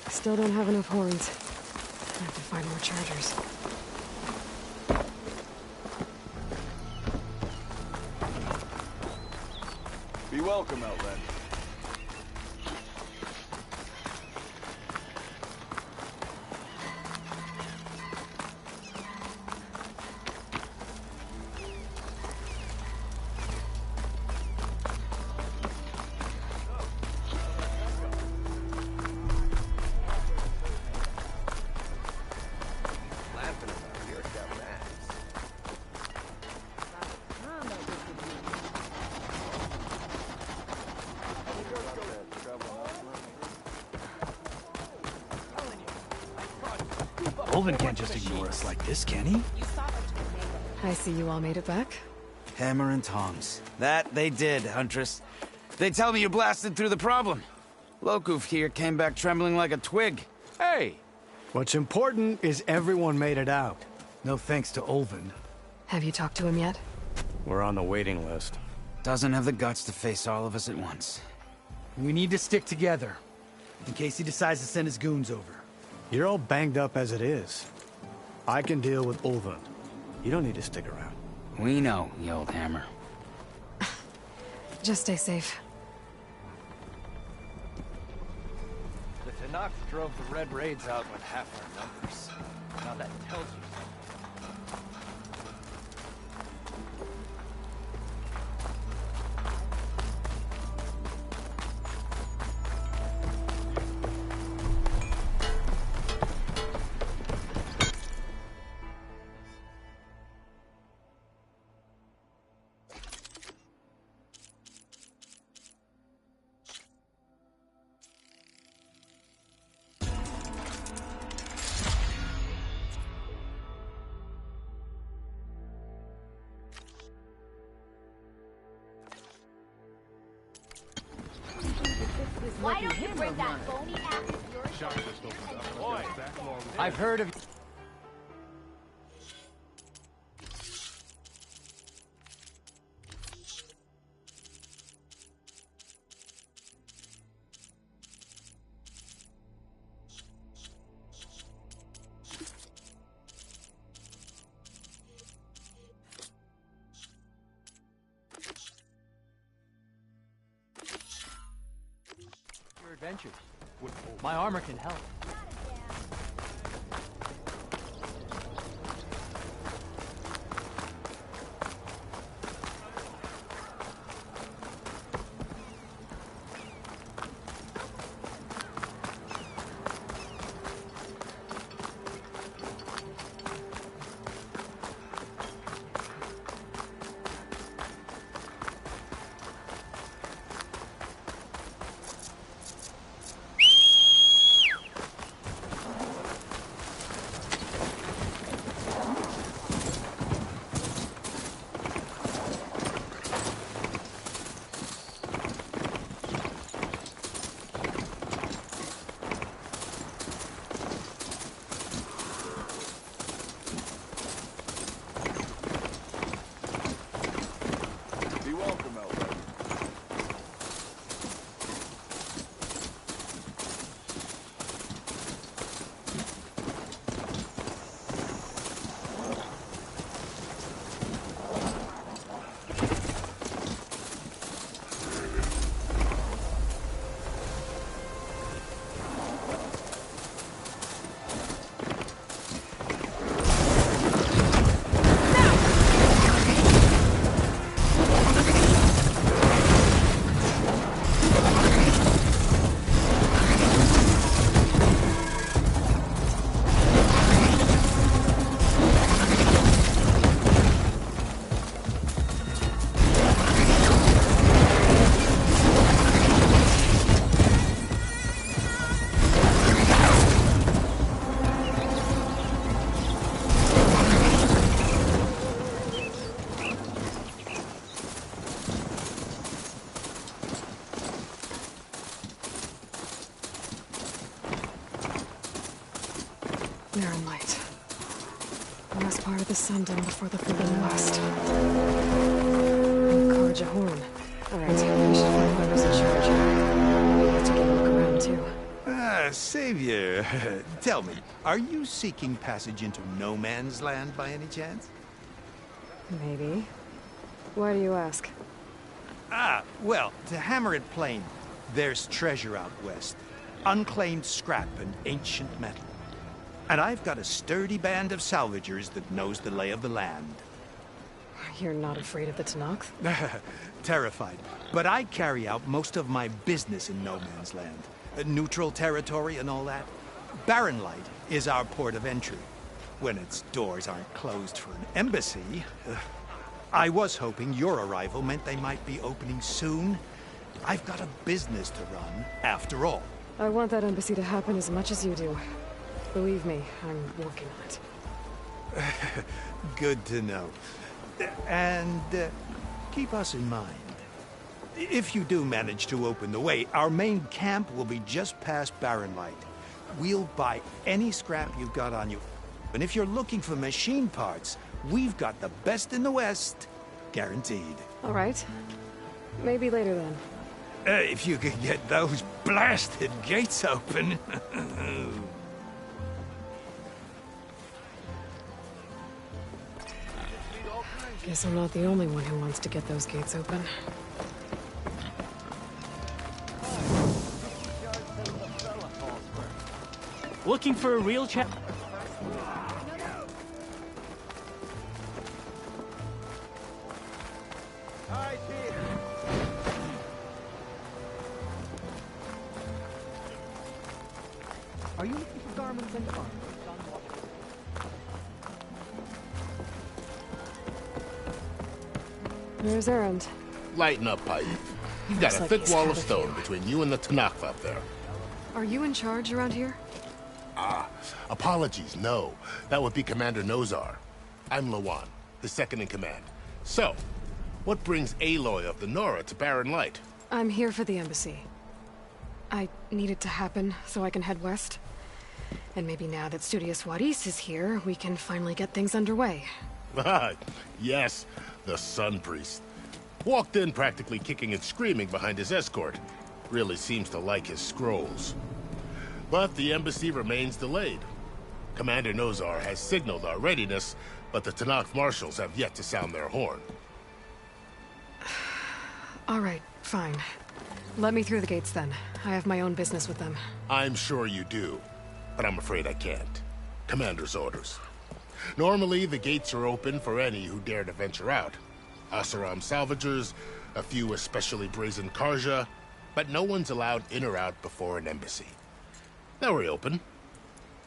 Still don't have enough horns. I have to find more chargers. Be welcome, Outlander. Olvin can't just ignore us like this, can he? I see you all made it back. Hammer and tongs. That they did, Huntress. They tell me you blasted through the problem. Lokoof here came back trembling like a twig. Hey! What's important is everyone made it out. No thanks to Olvin. Have you talked to him yet? We're on the waiting list. Doesn't have the guts to face all of us at once. We need to stick together, in case he decides to send his goons over. You're all banged up as it is. I can deal with Olvin. You don't need to stick around. We know, you old hammer. Just stay safe. The Tanakh drove the Red Raids out with half our numbers. Now that tells you something. Why don't you bring that bony ass of yours? I've heard of... your adventures. My armor can help. the sun down before the forbidden west. Encourage a horn. Alright, we should find whoever's in charge. Maybe we'll take a look around, too. Savior, tell me, are you seeking passage into no man's land by any chance? Maybe. Why do you ask? Well, to hammer it plain, there's treasure out west. Unclaimed scrap and ancient metal. And I've got a sturdy band of salvagers that knows the lay of the land. You're not afraid of the Tenakth? Terrified. But I carry out most of my business in no man's land. Neutral territory and all that. Barren Light is our port of entry. When its doors aren't closed for an embassy. I was hoping your arrival meant they might be opening soon. I've got a business to run, after all. I want that embassy to happen as much as you do. Believe me, I'm working on it. Good to know. And keep us in mind. If you do manage to open the way, our main camp will be just past Barren Light. We'll buy any scrap you've got on you. And if you're looking for machine parts, we've got the best in the West. Guaranteed. All right. Maybe later then. If you could get those blasted gates open. Guess I'm not the only one who wants to get those gates open. Looking for a real chap? Are you looking for garments and farms? Where's Erend? Lighten up, Pipe. You've got Looks a like thick he's wall had of a stone few. between you and the Tenakth up there. Are you in charge around here? Apologies, no. That would be Commander Nozar. I'm Lawan, his second in command. So, what brings Aloy of the Nora to Barren Light? I'm here for the embassy. I need it to happen so I can head west. And maybe now that Studious Wadis is here, we can finally get things underway. Yes, the Sun Priest. Walked in practically kicking and screaming behind his escort. Really seems to like his scrolls. But the embassy remains delayed. Commander Nozar has signaled our readiness, but the Tenakth marshals have yet to sound their horn. All right, fine. Let me through the gates then. I have my own business with them. I'm sure you do, but I'm afraid I can't. Commander's orders. Normally, the gates are open for any who dare to venture out. Asaram salvagers, a few especially brazen Karja, but no one's allowed in or out before an embassy. They'll reopen,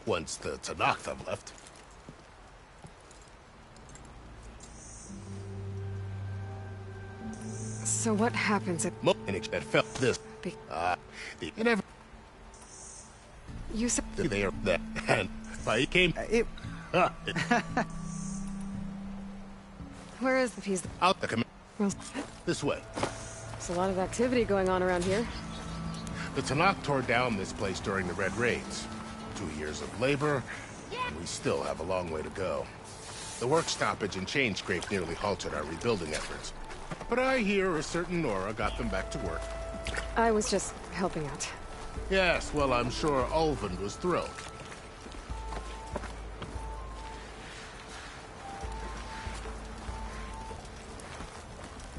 once the Tenakth have left. So what happens if... That felt this. Be- The never You said... they are that and I came Where is the piece? out the command Well, this way. there's a lot of activity going on around here. The Tenakth tore down this place during the Red Raids. 2 years of labor, and we still have a long way to go. The work stoppage and chain scrape nearly halted our rebuilding efforts. But I hear a certain Nora got them back to work. I was just helping out. Yes, well, I'm sure Ulvund was thrilled.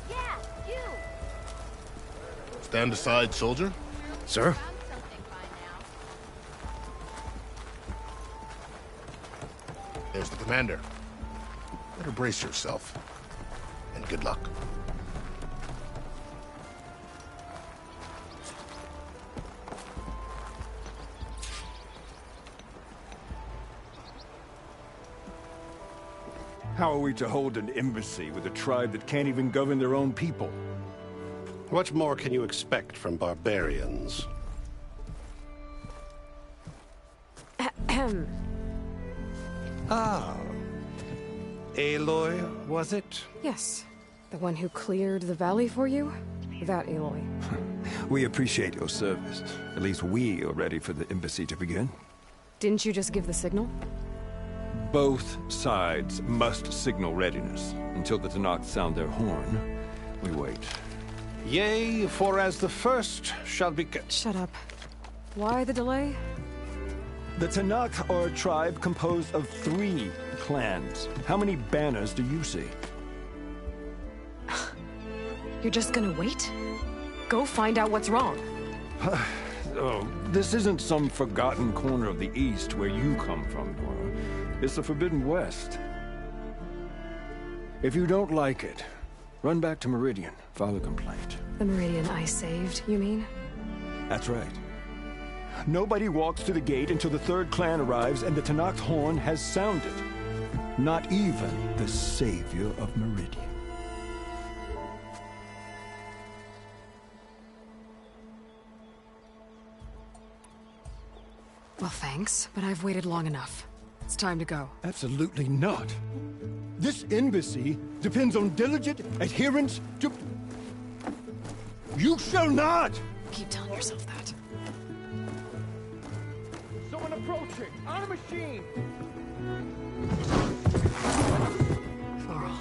Yeah, you. Stand aside, soldier. Sir? Found something by now. There's the commander. Better brace yourself. And good luck. How are we to hold an embassy with a tribe that can't even govern their own people? What more can you expect from barbarians? Aloy, was it? Yes. The one who cleared the valley for you? That Aloy. We appreciate your service. At least we are ready for the embassy to begin. Didn't you just give the signal? Both sides must signal readiness. Until the Tenakth sound their horn, we wait. Yea, for as the first shall be... Shut up. Why the delay? The Tenakth are a tribe composed of 3 clans. How many banners do you see? You're just gonna wait? Go find out what's wrong. Oh, this isn't some forgotten corner of the East where you come from, Dora. It's the Forbidden West. If you don't like it, run back to Meridian, file a complaint. The Meridian I saved, you mean? That's right. Nobody walks to the gate until the 3rd clan arrives and the Tenakth horn has sounded. Not even the savior of Meridian. Well, thanks, but I've waited long enough. It's time to go. Absolutely not. This embassy depends on diligent adherence to... You shall not! Keep telling yourself that. Someone approaching! On a machine! Varl.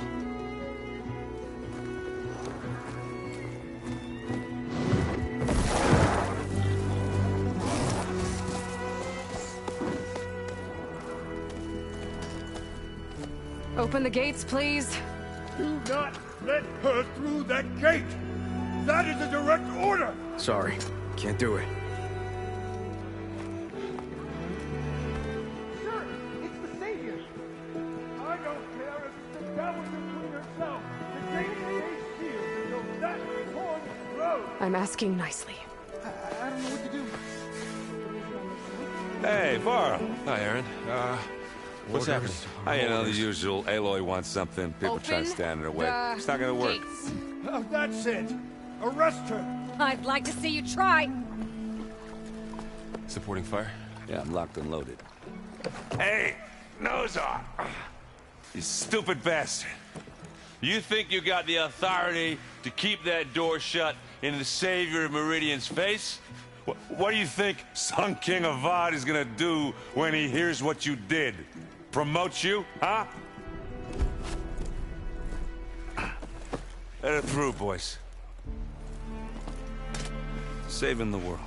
Open the gates, please. Do not let her through that gate! That is a direct order! Sorry, can't do it. Sir, it's the savior! I don't care if it's the Dowager Queen herself! The gate stays sealed until that horn blows! I'm asking nicely. I don't know what to do. Hey, Varl. Hi, Aaron. What's happening? You know, the usual. Aloy wants something. People try to stand in her way. It's not gonna work. Gates. Oh, that's it! Arrest her! I'd like to see you try. Supporting fire? Yeah, I'm locked and loaded. Hey, Nozar! You stupid bastard. You think you got the authority to keep that door shut in the savior of Meridian's face? What do you think Sun King Avad is gonna do when he hears what you did? Promote you, huh? Let it through, boys. Saving the world.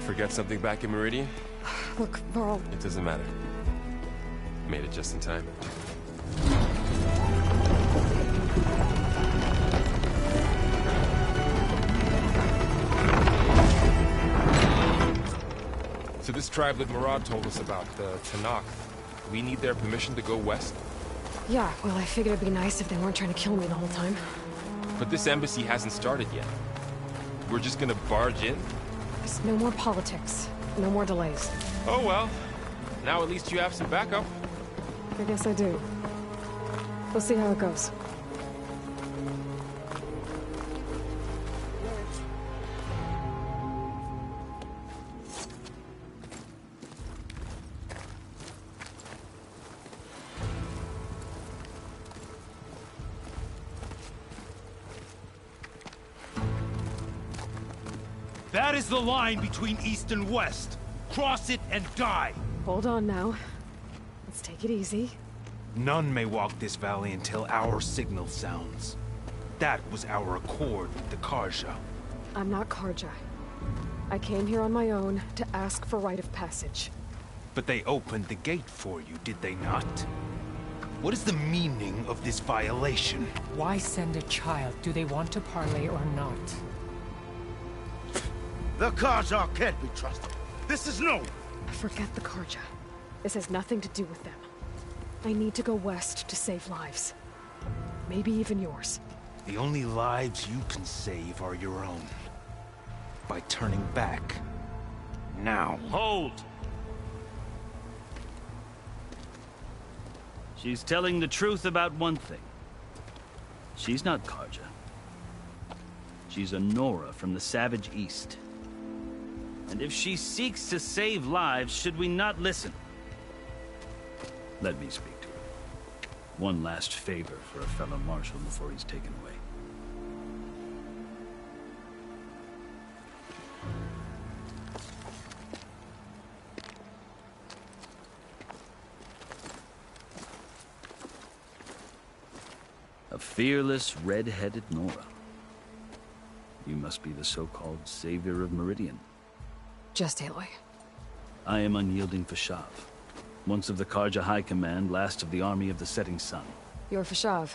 Forget something back in Meridian? Look, Varl. It doesn't matter. Made it just in time. So this tribe that Murad told us about, the Tenakth, we need their permission to go west? Yeah, well, I figured it'd be nice if they weren't trying to kill me the whole time. But this embassy hasn't started yet. We're just gonna barge in? There's no more politics. No more delays. Oh well. Now at least you have some backup. I guess I do. We'll see how it goes. That is the line between East and West. Cross it and die. Hold on now. Let's take it easy. None may walk this valley until our signal sounds. That was our accord with the Karja. I'm not Karja. I came here on my own to ask for rite of passage. But they opened the gate for you, did they not? What is the meaning of this violation? Why send a child? Do they want to parley or not? The Karja can't be trusted. This is no... Forget the Karja. This has nothing to do with them. I need to go west to save lives. Maybe even yours. The only lives you can save are your own. By turning back. Now. Hold! She's telling the truth about one thing. She's not Karja. She's a Nora from the Savage East. And if she seeks to save lives, should we not listen? Let me speak to her. One last favor for a fellow marshal before he's taken away. A fearless, red-headed Nora. You must be the so-called savior of Meridian. Just Aloy. I am unyielding Fashav. Once of the Karja High Command, last of the army of the setting sun. You're Fashav.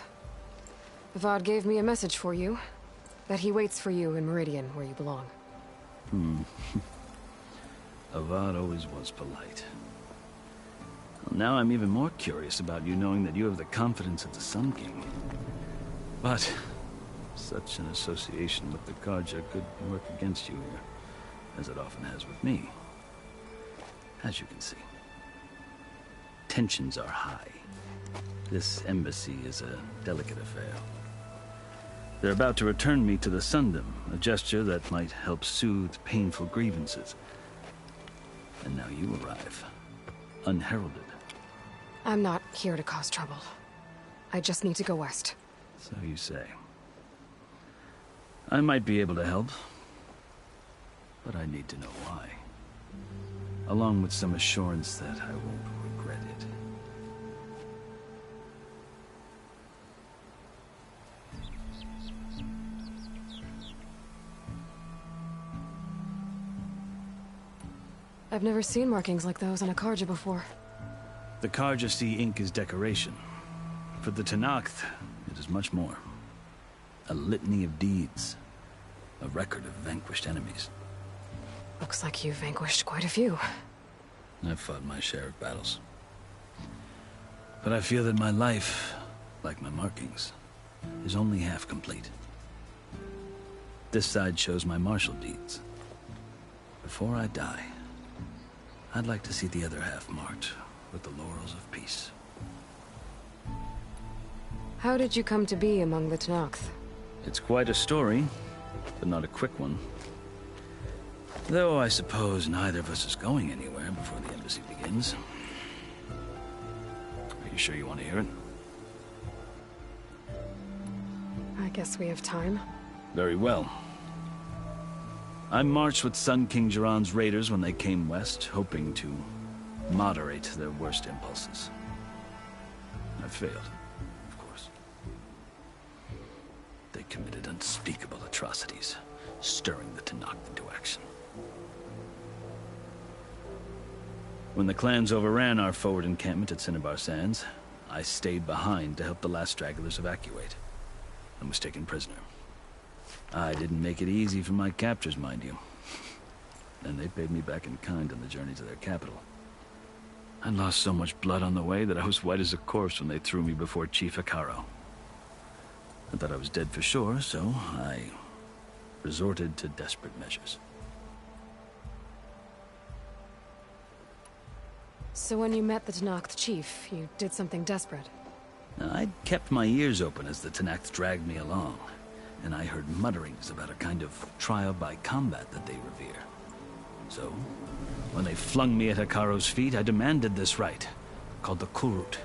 Avad gave me a message for you. That he waits for you in Meridian, where you belong. Avad always was polite. Well, now I'm even more curious about you knowing that you have the confidence of the Sun King. But such an association with the Karja could work against you here, as it often has with me. As you can see. Tensions are high. This embassy is a delicate affair. They're about to return me to the Sundom, a gesture that might help soothe painful grievances. And now you arrive, unheralded. I'm not here to cause trouble. I just need to go west. So you say. I might be able to help, but I need to know why. Along with some assurance that I won't regret it. I've never seen markings like those on a Karja before. The Karja see ink as decoration. For the Tenakth, it is much more. A litany of deeds. A record of vanquished enemies. Looks like you've vanquished quite a few. I've fought my share of battles. But I feel that my life, like my markings, is only half complete. This side shows my martial deeds. Before I die, I'd like to see the other half marked with the laurels of peace. How did you come to be among the Tenakth? It's quite a story, but not a quick one. Though I suppose neither of us is going anywhere before the embassy begins. Are you sure you want to hear it? I guess we have time. Very well. I marched with Sun King Jiran's raiders when they came west, hoping to moderate their worst impulses. I failed, of course. They committed unspeakable atrocities, stirring the Tenakth into action. When the clans overran our forward encampment at Cinnabar Sands, I stayed behind to help the last stragglers evacuate, and was taken prisoner. I didn't make it easy for my captors, mind you. And they paid me back in kind on the journey to their capital. I lost so much blood on the way that I was white as a corpse when they threw me before Chief Hekaro. I thought I was dead for sure, so I resorted to desperate measures. So when you met the Tenakth chief, you did something desperate? I'd kept my ears open as the Tenakth dragged me along, and I heard mutterings about a kind of trial by combat that they revere. So, when they flung me at Hekaro's feet, I demanded this right, called the Kurut,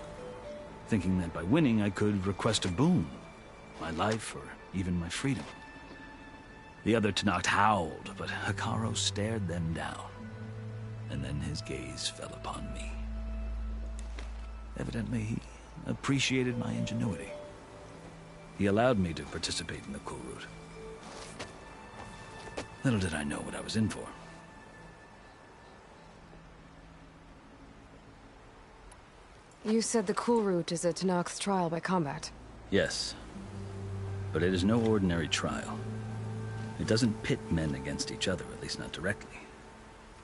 thinking that by winning I could request a boon, my life or even my freedom. The other Tenakth howled, but Hekaro stared them down, and then his gaze fell upon me. Evidently, he appreciated my ingenuity. He allowed me to participate in the Kurut. Little did I know what I was in for. You said the Kurut is a Tenakth's trial by combat. Yes, but it is no ordinary trial. It doesn't pit men against each other, at least not directly.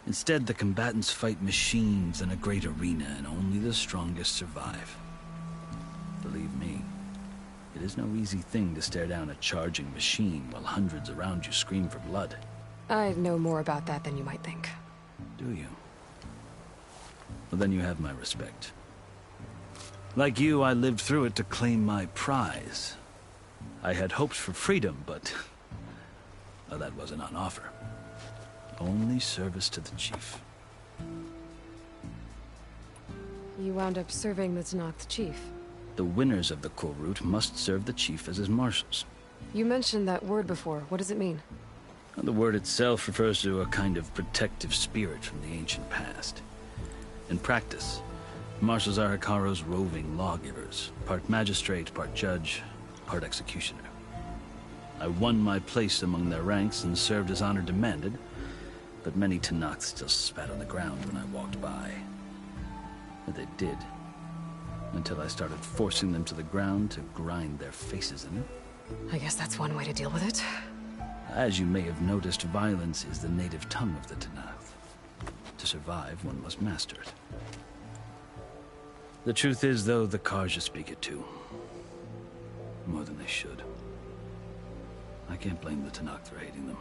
Instead, the combatants fight machines in a great arena, and only the strongest survive. Believe me, it is no easy thing to stare down a charging machine while hundreds around you scream for blood. I know more about that than you might think. Do you? Well, then you have my respect. Like you, I lived through it to claim my prize. I had hoped for freedom, but well, that wasn't on offer. Only service to the chief. You wound up serving the Tenakth chief. The winners of the Kurut must serve the chief as his marshals. You mentioned that word before. What does it mean? Well, the word itself refers to a kind of protective spirit from the ancient past. In practice, marshals are Hekaro's roving lawgivers, part magistrate, part judge, part executioner. I won my place among their ranks and served as honor demanded, but many Tenakth still spat on the ground when I walked by. And they did, until I started forcing them to the ground to grind their faces in it. I guess that's one way to deal with it. As you may have noticed, violence is the native tongue of the Tenakth. To survive, one must master it. The truth is, though, the Karja speak it too. More than they should. I can't blame the Tenakth for hating them.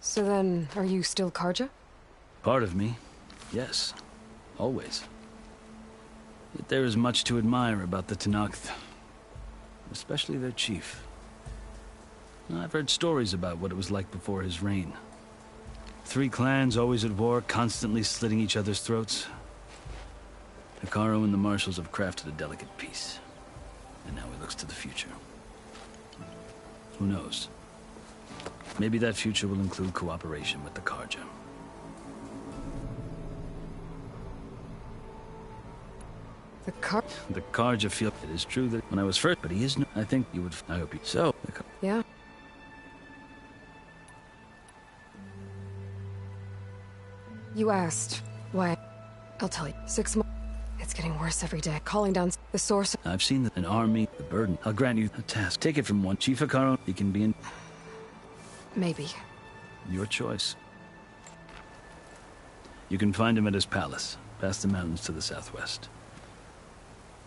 So then, are you still Karja? Part of me, yes. Always. Yet there is much to admire about the Tenakth. Especially their chief. I've heard stories about what it was like before his reign. 3 clans always at war, constantly slitting each other's throats. Hekarro and the Marshals have crafted a delicate peace. And now he looks to the future. Who knows? Maybe that future will include cooperation with the Karja. The Karja feel it is true that when I was first, but he is no, I think you would, I hope you, so. Yeah. You asked why. I'll tell you. 6 months. It's getting worse every day. Calling down the source. I've seen an army, the burden. I'll grant you a task. Take it from one. Chief Hekarro, he can be in. Maybe. Your choice. You can find him at his palace, past the mountains to the southwest.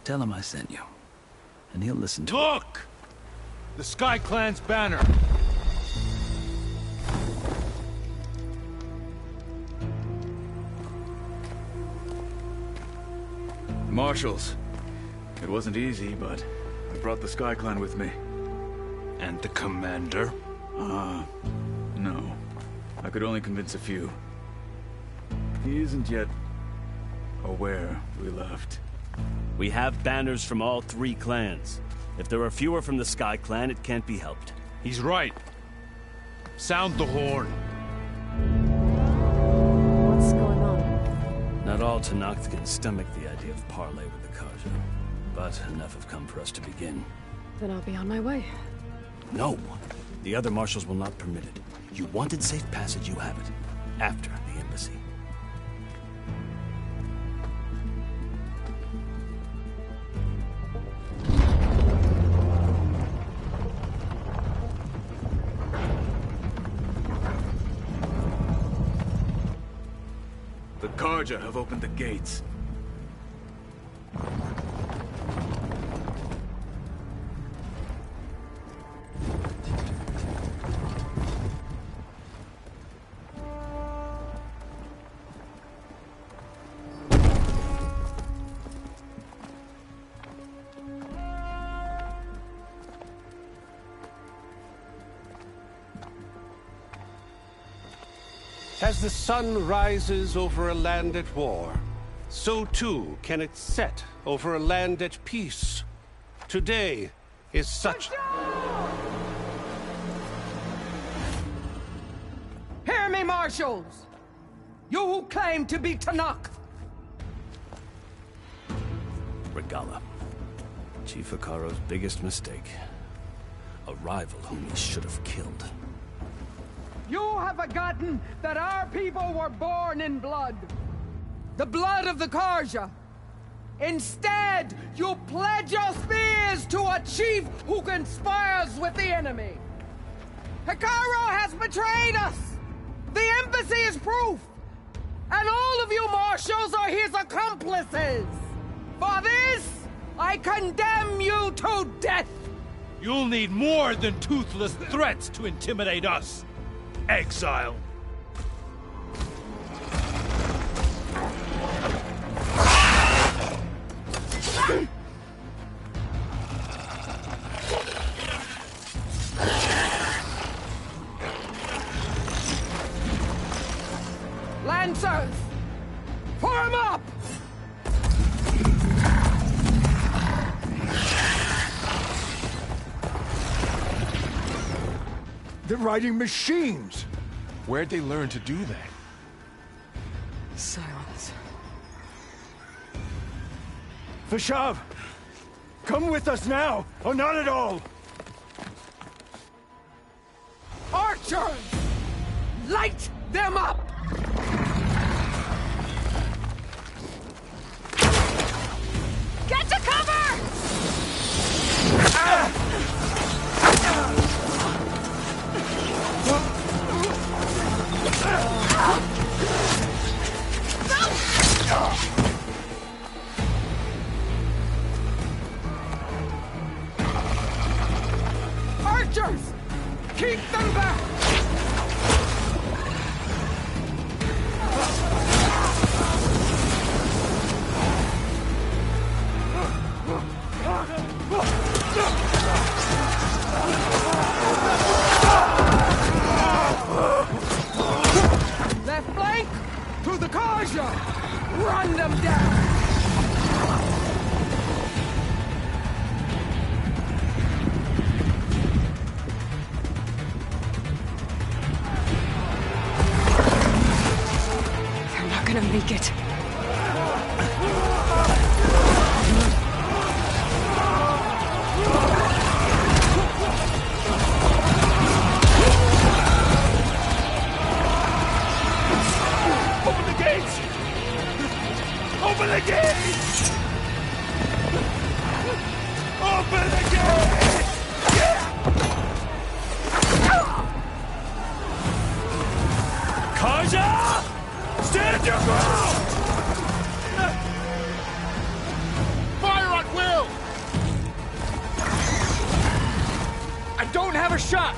Tell him I sent you, and he'll listen to it. Look! The Sky Clan's banner! Marshals. It wasn't easy, but I brought the Sky Clan with me. And the commander? No. I could only convince a few. He isn't yet aware we left. We have banners from all 3 clans. If there are fewer from the Sky Clan, it can't be helped. He's right. Sound the horn. What's going on? Not all Tenakth can stomach the idea of parley with the Karja, but enough have come for us to begin. Then I'll be on my way. No! The other marshals will not permit it. You wanted safe passage, you have it. After the embassy. The Karja have opened the gates. As the sun rises over a land at war, so too can it set over a land at peace. Today is such... Hear me, marshals! You who claim to be Tenakth! Regala. Chief Hekarro's biggest mistake. A rival whom he should have killed. You have forgotten that our people were born in blood. The blood of the Karja. Instead, you pledge your spears to a chief who conspires with the enemy. Hekarro has betrayed us. The embassy is proof. And all of you marshals are his accomplices. For this, I condemn you to death. You'll need more than toothless threats to intimidate us. Exile. Lancers! Form up! They're riding machines! Where'd they learn to do that? Silence. Vashav! Come with us now, or not at all! Archers! Light them up! Get to cover! Archers! Keep them back! Left flank! To the Karja! Run them down! They're not gonna make it. Open the gates! Open the gates! Open the gates! Karja! Stand your ground! Fire at will! I don't have a shot!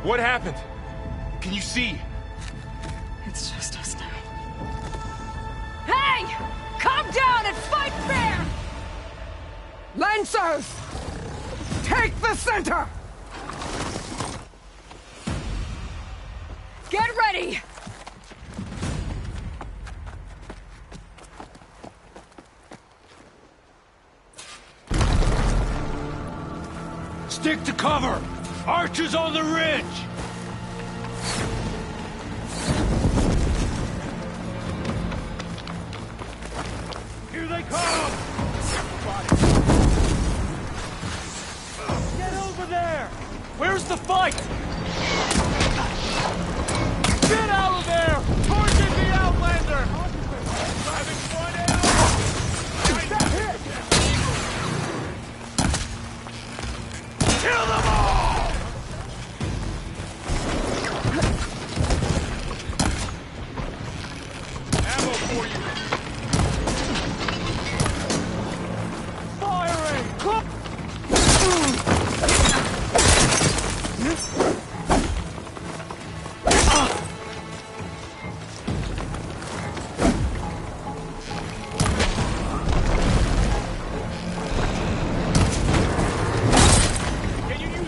What happened? Can you see? It's just us now. Hey! Calm down and fight fair! Lancers! Take the center! Get ready! Stick to cover! Archers on the ridge! Here they come! Get over there! Where's the fight? Get out of there! Torching the Outlander! Having one out! Kill them all! Ammo for you! Firing! Can you use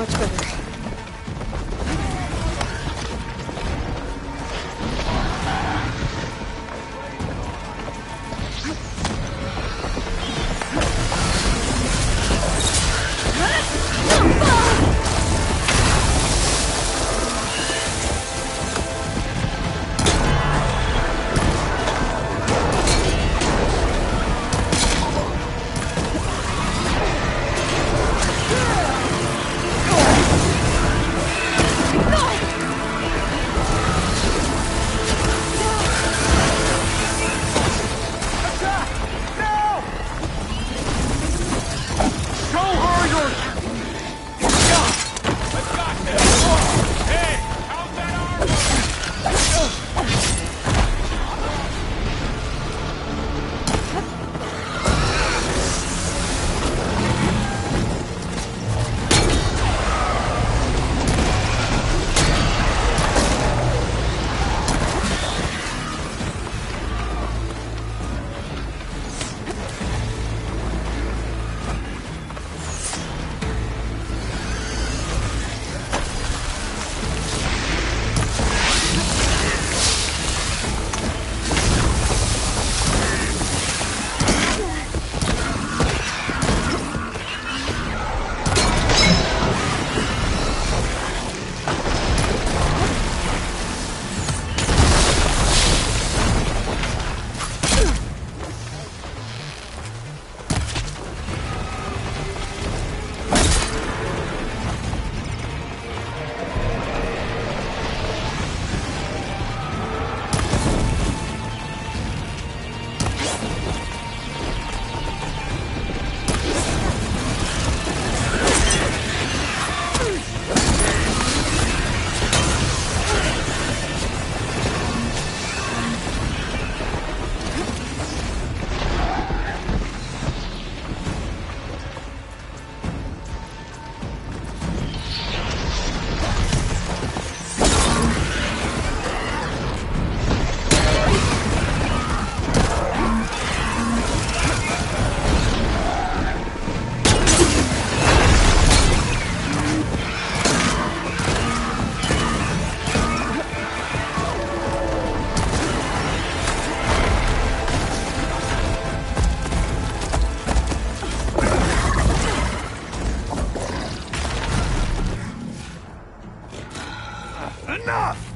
much better. Enough!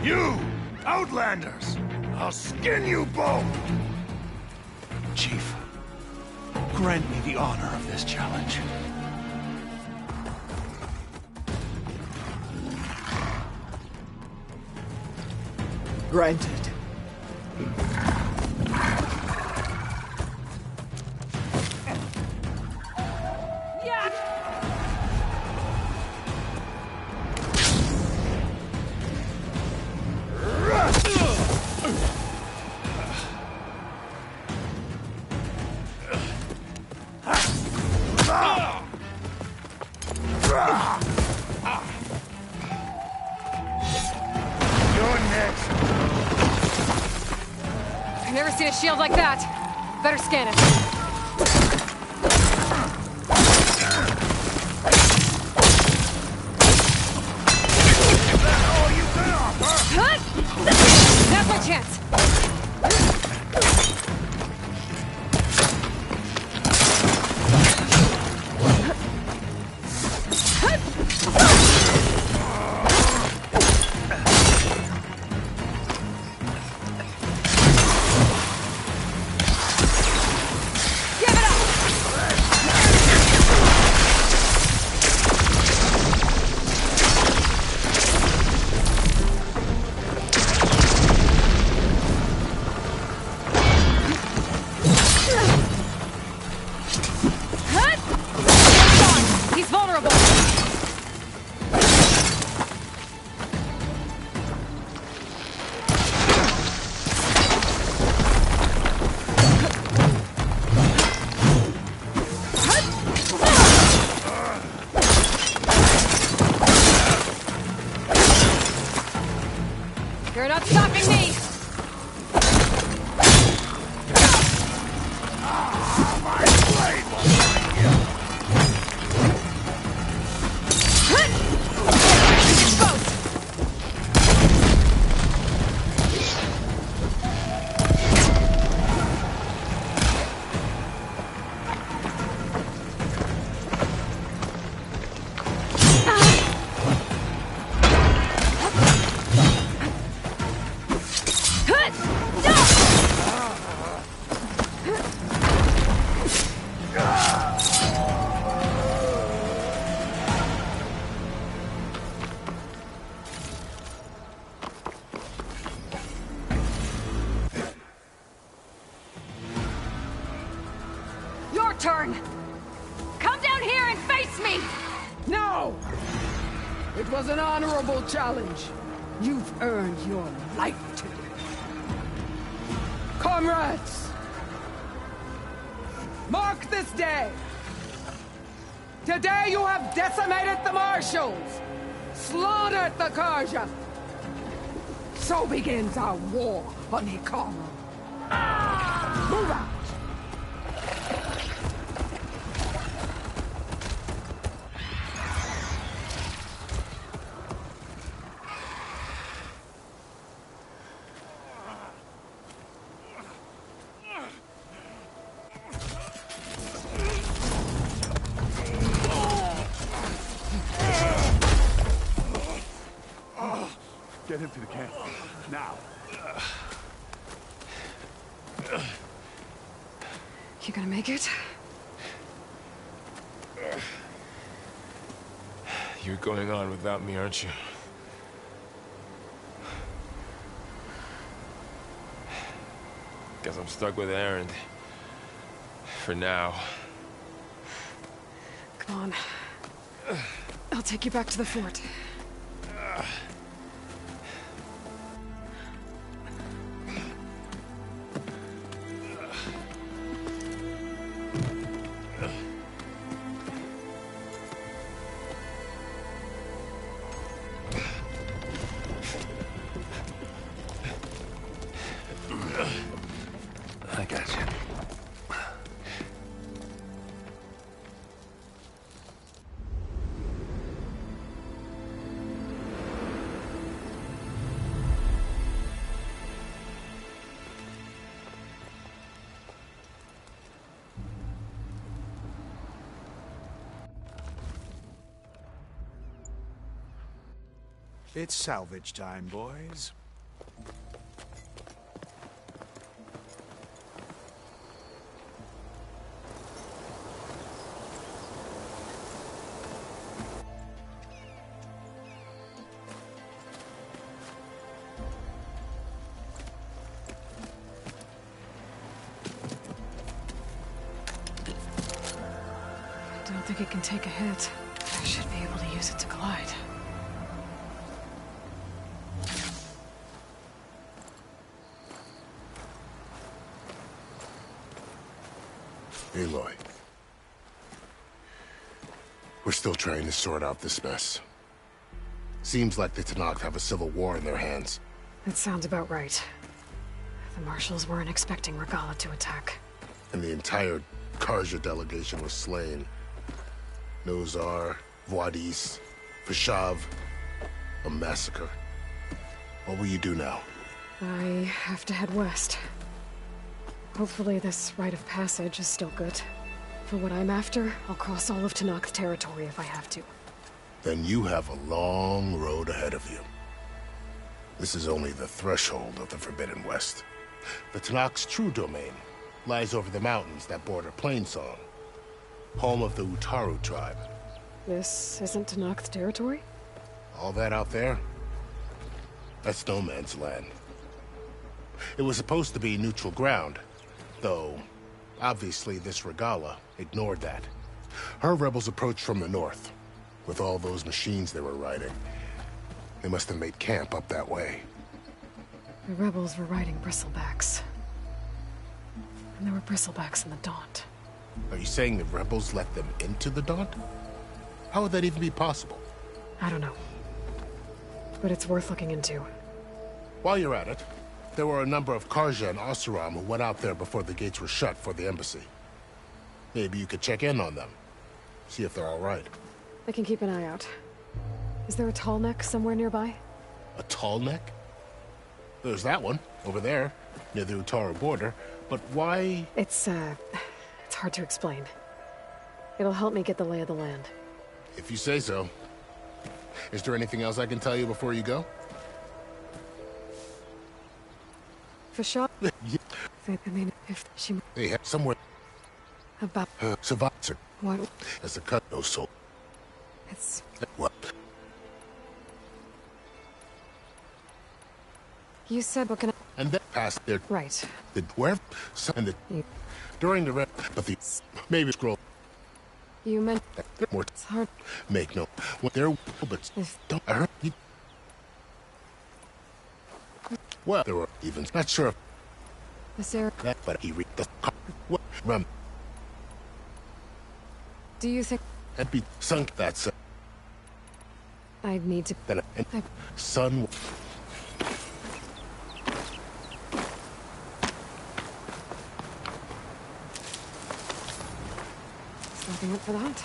You, Outlanders! I'll skin you both! Chief, grant me the honor of this challenge. Granted. I've never seen a shield like that. Better scan it. Now's my chance. He's vulnerable. You're not stopping me. turn! Come down here and face me! No! It was an honorable challenge. You've earned your life today. Comrades! Mark this day! Today you have decimated the Marshals! Slaughtered the Karja! So begins our war on Hikaru. Move out! Get him to the camp. Now. You gonna make it? You're going on without me, aren't you? Guess I'm stuck with Erend. For now. Come on. I'll take you back to the fort. I got you. It's salvage time, boys. Don't think it can take a hit. I should be able to use it to glide. Aloy. We're still trying to sort out this mess. Seems like the Tenakth have a civil war in their hands. That sounds about right. The Marshals weren't expecting Regala to attack. And the entire Karja delegation was slain. Nozar, Wadis, Vashav. A massacre. What will you do now? I have to head west. Hopefully this rite of passage is still good. For what I'm after, I'll cross all of Tenakth territory if I have to. Then you have a long road ahead of you. This is only the threshold of the Forbidden West. The Tenakth's true domain lies over the mountains that border Plainsong, home of the Utaru tribe. This isn't Tenakth territory? All that out there? That's no man's land. It was supposed to be neutral ground, though obviously this Regala ignored that. Her rebels approached from the north, with all those machines they were riding. They must have made camp up that way. The rebels were riding bristlebacks. And there were bristlebacks in the Daunt. Are you saying the rebels let them into the Daunt? How would that even be possible? I don't know. But it's worth looking into. While you're at it, there were a number of Karja and Oseram who went out there before the gates were shut for the embassy. Maybe you could check in on them. See if they're all right. I can keep an eye out. Is there a tall neck somewhere nearby? A tall neck? There's that one, over there, near the Utaru border. But why? It's hard to explain. It'll help me get the lay of the land. If you say so. Is there anything else I can tell you before you go? For sure. I mean, if she... They have somewhere... About... Savatser. What? As a cut, no soul. It's... What? You said what can I... and then past their right. The where and the during the red, but the maybe scroll. You meant more. It's hard. Make no. What they're but don't. I heard you. Well, there were even not sure. This area. That, but he read the what rum. Do you think Had be sunk that sun. I'd need to? Then sun. Nothing up for that.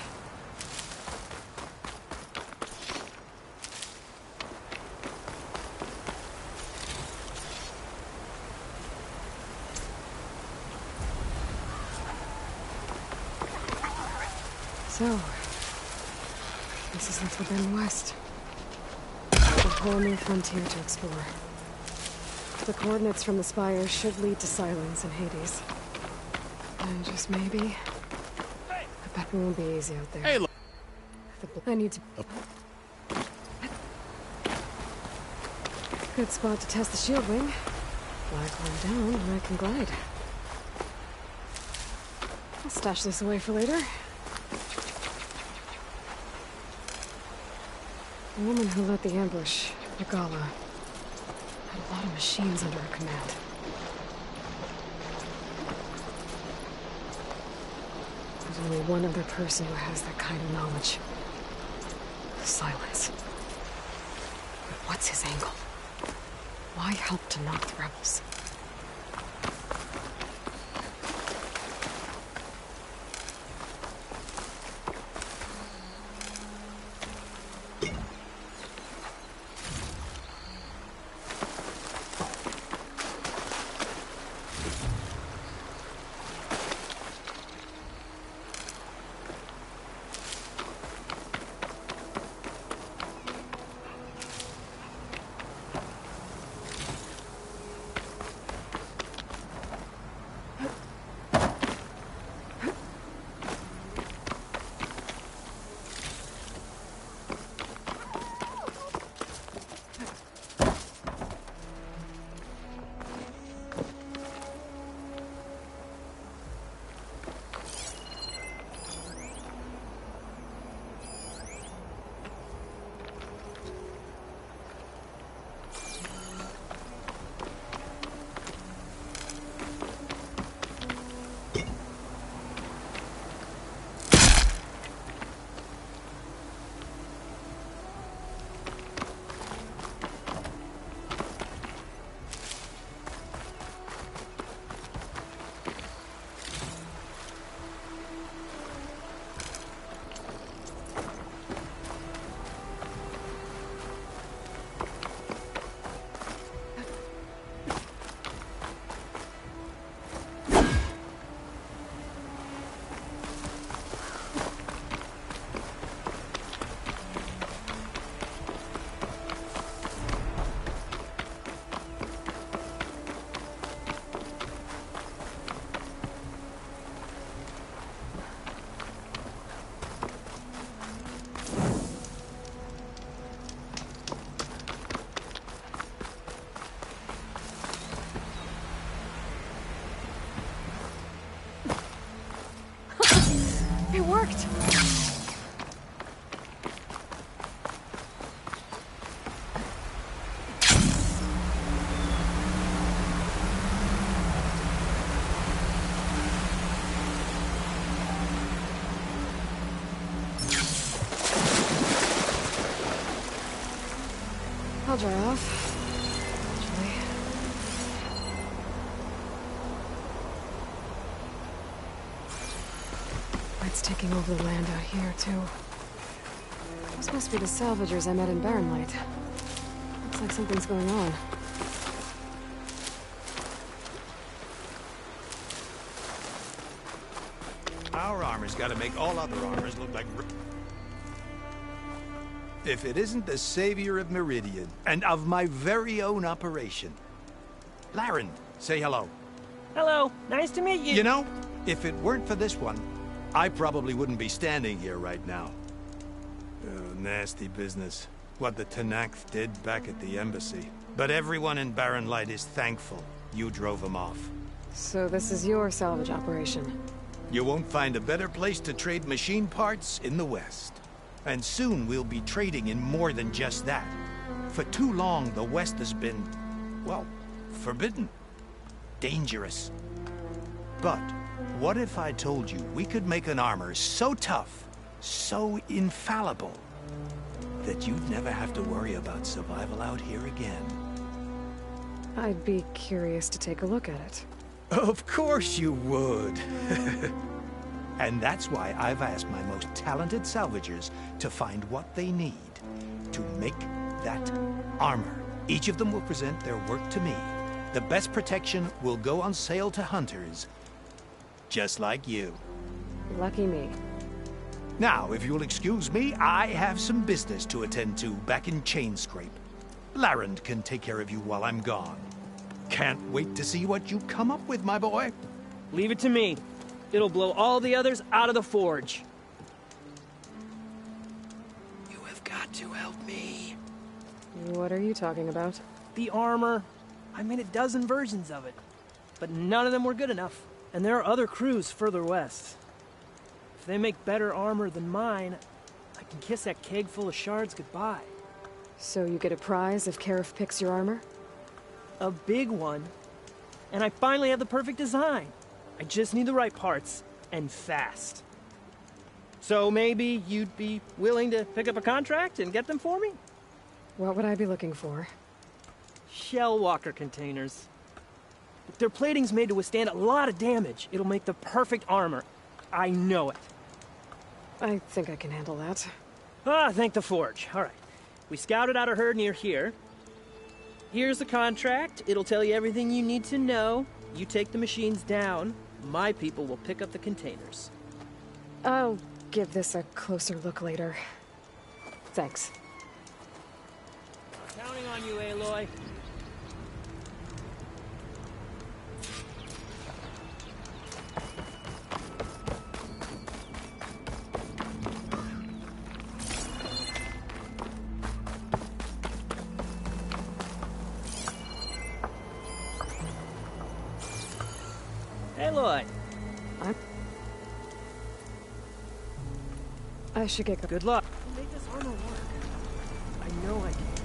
So, this is until then west. A whole new frontier to explore. The coordinates from the spire should lead to Silence and Hades. And just maybe, I bet it won't be easy out there. Hey, look. I need to... Good spot to test the shield wing. Flag one down, and I can glide. I'll stash this away for later. The woman who led the ambush, Regala, had a lot of machines under her command. There's only one other person who has that kind of knowledge. Silence. But what's his angle? Why help to knock the rebels? It worked! I'll dry off. It's taking over the land out here, too. Those must be the salvagers I met in Barren Light. Looks like something's going on. Our armor's gotta make all other armors look like... If it isn't the savior of Meridian, and of my very own operation. Laren, say hello. Hello, nice to meet you. You know, if it weren't for this one, I probably wouldn't be standing here right now. Nasty business. what the Tenakth did back at the embassy. But everyone in Barren Light is thankful you drove them off. So this is your salvage operation? You won't find a better place to trade machine parts in the West. And soon we'll be trading in more than just that. For too long, the West has been, well, forbidden. Dangerous. But what if I told you we could make an armor so tough, so infallible, that you'd never have to worry about survival out here again? I'd be curious to take a look at it. Of course you would. And that's why I've asked my most talented salvagers to find what they need to make that armor. Each of them will present their work to me. The best protection will go on sale to hunters, just like you. Lucky me. Now, if you'll excuse me, I have some business to attend to back in Chainscrape. Larend can take care of you while I'm gone. Can't wait to see what you come up with, my boy. Leave it to me. It'll blow all the others out of the forge. You have got to help me. What are you talking about? The armor. I made a dozen versions of it, but none of them were good enough. And there are other crews further west. If they make better armor than mine, I can kiss that keg full of shards goodbye. So you get a prize if Karif picks your armor? A big one. And I finally have the perfect design. I just need the right parts, and fast. So maybe you'd be willing to pick up a contract and get them for me? What would I be looking for? Shell walker containers. If their plating's made to withstand a lot of damage, it'll make the perfect armor. I know it. I think I can handle that. Ah, thank the forge. All right. We scouted out a herd near here. Here's the contract. It'll tell you everything you need to know. You take the machines down. My people will pick up the containers. I'll give this a closer look later. Thanks. Counting on you, Aloy. Aloy. I should get... Good luck. Make this armor work. I know I can.